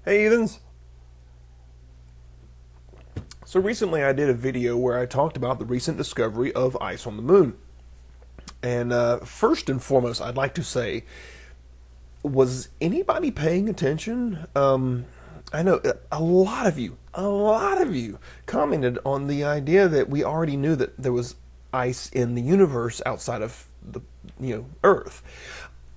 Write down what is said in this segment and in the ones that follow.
Hey, Ethans. So recently I did a video where I talked about the recent discovery of ice on the moon. And first and foremost, I'd like to say, was anybody paying attention? I know a lot of you commented on the idea that we already knew that there was ice in the universe outside of the, Earth.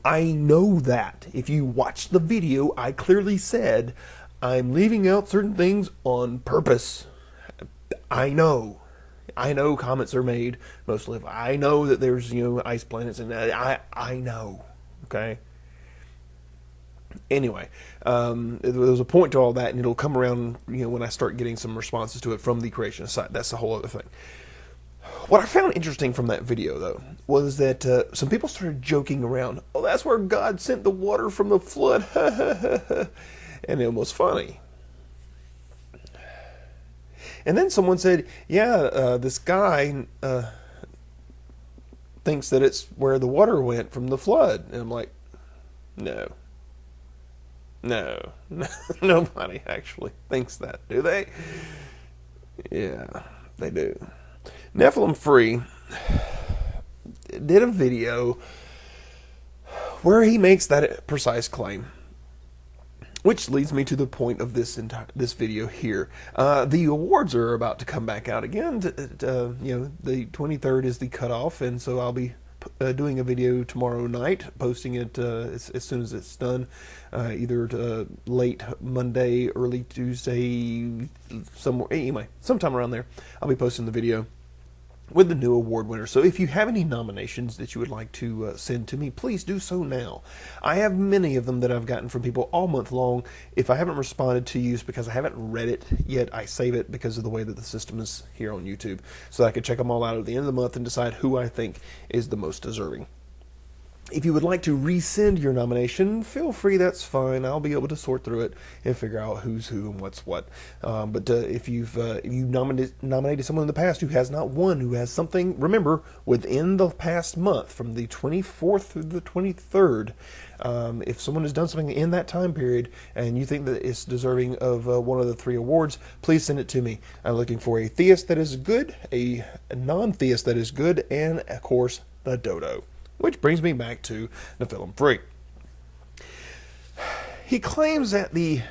I know that. If you watch the video, I clearly said I'm leaving out certain things on purpose. I know. I know comments are made mostly. I know that there's ice planets, and I know. Okay. Anyway, there was a point to all that, and it'll come around when I start getting some responses to it from the creationist side. That's the whole other thing. What I found interesting from that video, though, was that some people started joking around. Oh, that's where God sent the water from the flood, and it was funny. And then someone said, "Yeah, this guy thinks that it's where the water went from the flood." And I'm like, "No, no, nobody actually thinks that, do they?" Yeah, they do. NephilimFree did a video where he makes that precise claim. Which leads me to the point of this video here. The awards are about to come back out again. The 23rd is the cutoff, and so I'll be doing a video tomorrow night, posting it as soon as it's done, either late Monday, early Tuesday, somewhere. Anyway, sometime around there, I'll be posting the video with the new award winner. So if you have any nominations that you would like to send to me, please do so now. I have many of them that I've gotten from people all month long. If I haven't responded to you, it's because I haven't read it yet. I save it because of the way that the system is here on YouTube, so that I can check them all out at the end of the month and decide who I think is the most deserving. If you would like to resend your nomination, feel free, that's fine. I'll be able to sort through it and figure out who's who and what's what. But if you nominated someone in the past who has not won, who has something, remember, within the past month, from the 24th through the 23rd, if someone has done something in that time period and you think that it's deserving of one of the three awards, please send it to me. I'm looking for a theist that is good, a non-theist that is good, and, of course, the dodo. Which brings me back to NephilimFree. He claims that the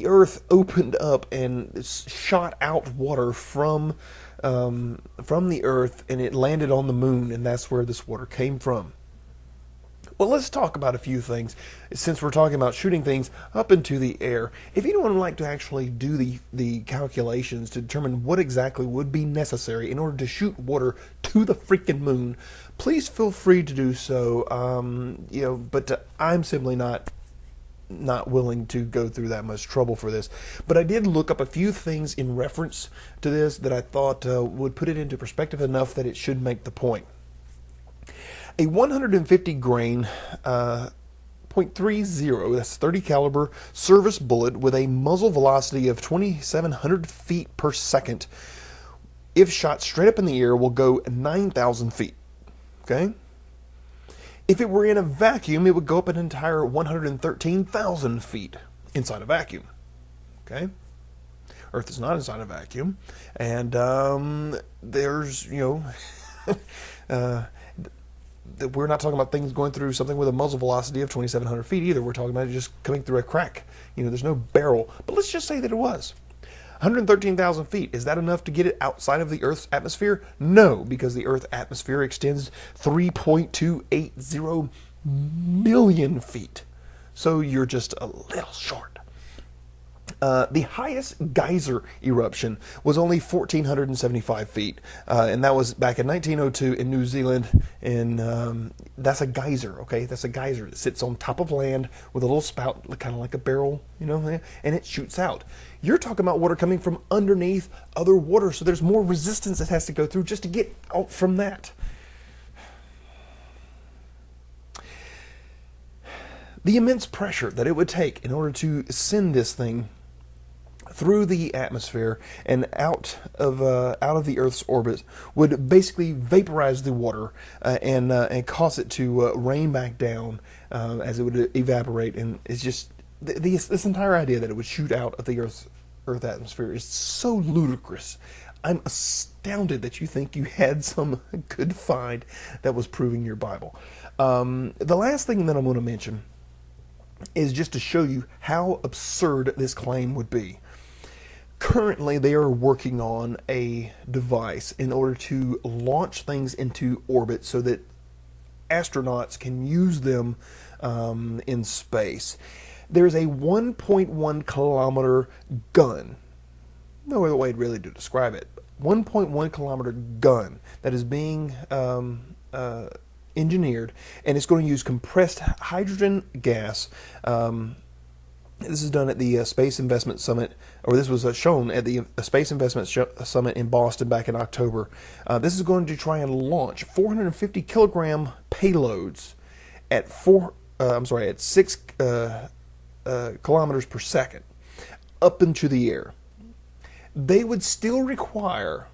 Earth opened up and shot out water from the Earth, and it landed on the moon, and that's where this water came from. Well, let's talk about a few things, since we're talking about shooting things up into the air. If anyone would like to actually do the calculations to determine what exactly would be necessary in order to shoot water to the freaking moon, please feel free to do so. But I'm simply not willing to go through that much trouble for this. But I did look up a few things in reference to this that I thought would put it into perspective enough that it should make the point. A 150 grain .30, that's 30 caliber service bullet with a muzzle velocity of 2,700 feet per second, if shot straight up in the air, will go 9,000 feet. Okay? If it were in a vacuum, it would go up an entire 113,000 feet inside a vacuum. Okay? Earth is not inside a vacuum, and there's we're not talking about things going through something with a muzzle velocity of 2,700 feet either. We're talking about it just coming through a crack. There's no barrel. But let's just say that it was. 113,000 feet. Is that enough to get it outside of the Earth's atmosphere? No, because the Earth's atmosphere extends 3.280 million feet. So you're just a little short. The highest geyser eruption was only 1,475 feet, and that was back in 1902 in New Zealand, and that's a geyser, okay? That's a geyser that sits on top of land with a little spout, kind of like a barrel, and it shoots out. You're talking about water coming from underneath other water, so there's more resistance that has to go through just to get out from that. The immense pressure that it would take in order to send this thing through the atmosphere and out of the Earth's orbit would basically vaporize the water and cause it to rain back down as it would evaporate. And it's just this entire idea that it would shoot out of the Earth atmosphere is so ludicrous. I'm astounded that you think you had some good find that was proving your Bible. The last thing that I'm going to mention is just to show you how absurd this claim would be. Currently, they are working on a device in order to launch things into orbit so that astronauts can use them in space. There's a 1.1 kilometer gun. No other way really to describe it. 1.1 kilometer gun that is being engineered, and it's going to use compressed hydrogen gas. This is done at the Space Investment Summit, or this was shown at the Space Investment Summit in Boston back in October. This is going to try and launch 450 kilogram payloads at 6 kilometers per second up into the air. They would still require,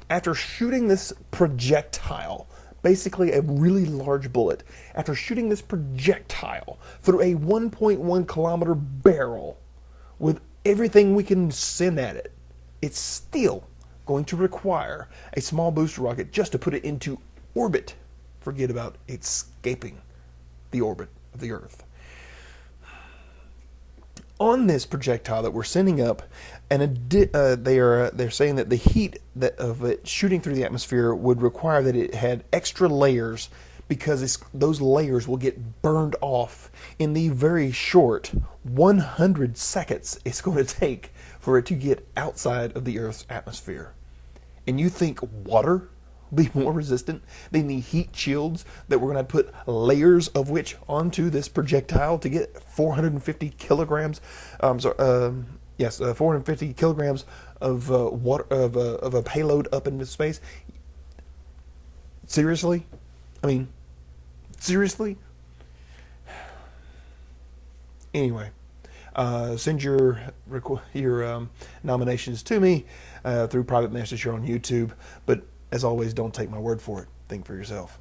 after shooting this projectile, basically a really large bullet, after shooting this projectile through a 1.1 kilometer barrel with everything we can send at it, it's still going to require a small booster rocket just to put it into orbit. Forget about escaping the orbit of the Earth. On this projectile that we're sending up, and they're saying that the heat of it shooting through the atmosphere would require that it had extra layers, because those layers will get burned off in the very short 100 seconds it's going to take for it to get outside of the Earth's atmosphere. And you think water will be more resistant than the heat shields that we're going to put layers of which onto this projectile to get 450 kilograms? 450 kilograms of water of a payload up into space. Seriously? I mean, seriously? Anyway, send your nominations to me through private message here on YouTube. But as always, don't take my word for it. Think for yourself.